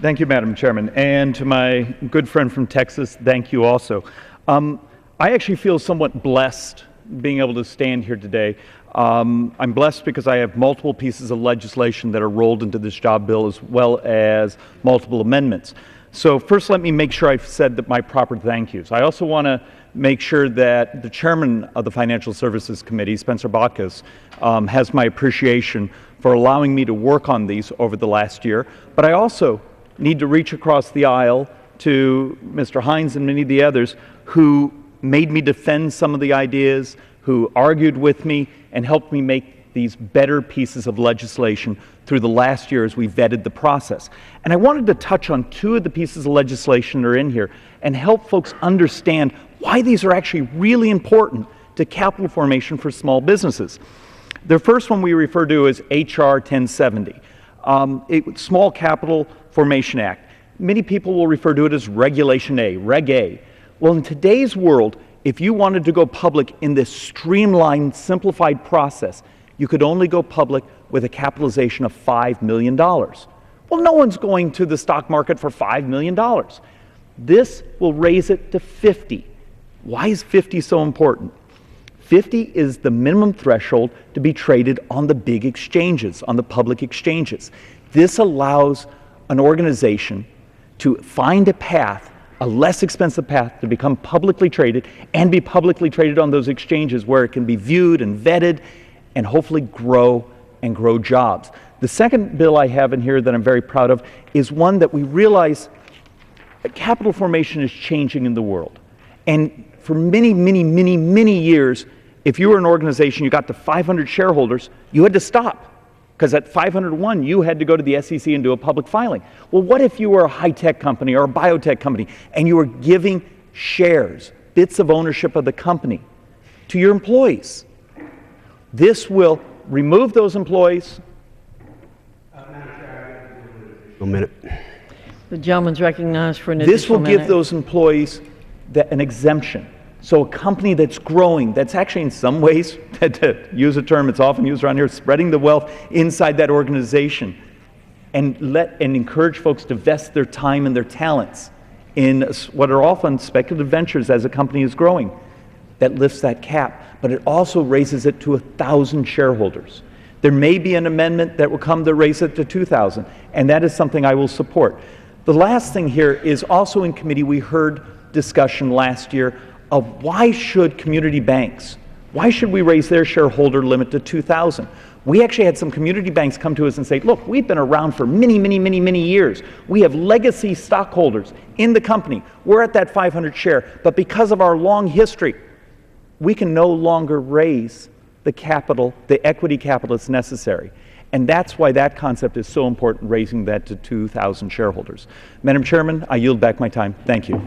Thank you, Madam Chairman. And to my good friend from Texas, thank you also. I actually feel somewhat blessed being able to stand here today. I'm blessed because I have multiple pieces of legislation that are rolled into this job bill, as well as multiple amendments. So first, let me make sure I've said my proper thank yous. I also want to make sure that the chairman of the Financial Services Committee, Spencer Bacchus, has my appreciation for allowing me to work on these over the last year. But I also need to reach across the aisle to Mr. Hines and many of the others who made me defend some of the ideas, who argued with me and helped me make these better pieces of legislation through the last year as we vetted the process. And I wanted to touch on two of the pieces of legislation that are in here and help folks understand why these are actually really important to capital formation for small businesses. The first one we refer to as H.R. 1070, Small Capital Formation Act. Many people will refer to it as Regulation A, Reg A. Well, in today's world, if you wanted to go public in this streamlined, simplified process, you could only go public with a capitalization of $5 million. Well, no one's going to the stock market for $5 million. This will raise it to 50. Why is 50 so important? 50 is the minimum threshold to be traded on the big exchanges, on the public exchanges. This allows an organization to find a path, a less expensive path, to become publicly traded and be publicly traded on those exchanges where it can be viewed and vetted and hopefully grow jobs. The second bill I have in here that I'm very proud of is one that we realize that capital formation is changing in the world. And for many, many, many, many years, if you were an organization, you got to 500 shareholders, you had to stop. Because at 501, you had to go to the SEC and do a public filing. Well, what if you were a high-tech company or a biotech company and you were giving shares, bits of ownership of the company, to your employees? This will remove those employees. A minute. The gentleman's recognized for an additional This will give those employees an exemption. So a company that's growing, that's actually in some ways, to use a term that's often used around here, spreading the wealth inside that organization, and encourage folks to vest their time and their talents in what are often speculative ventures as a company is growing, that lifts that cap. But it also raises it to 1,000 shareholders. There may be an amendment that will come to raise it to 2,000, and that is something I will support. The last thing here is also in committee we heard discussion last year of why should community banks, why should we raise their shareholder limit to 2,000? We actually had some community banks come to us and say, look, we've been around for many, many, many, many years. We have legacy stockholders in the company. We're at that 500 share, but because of our long history, we can no longer raise the capital, the equity capital that's necessary. And that's why that concept is so important, raising that to 2,000 shareholders. Madam Chairman, I yield back my time. Thank you.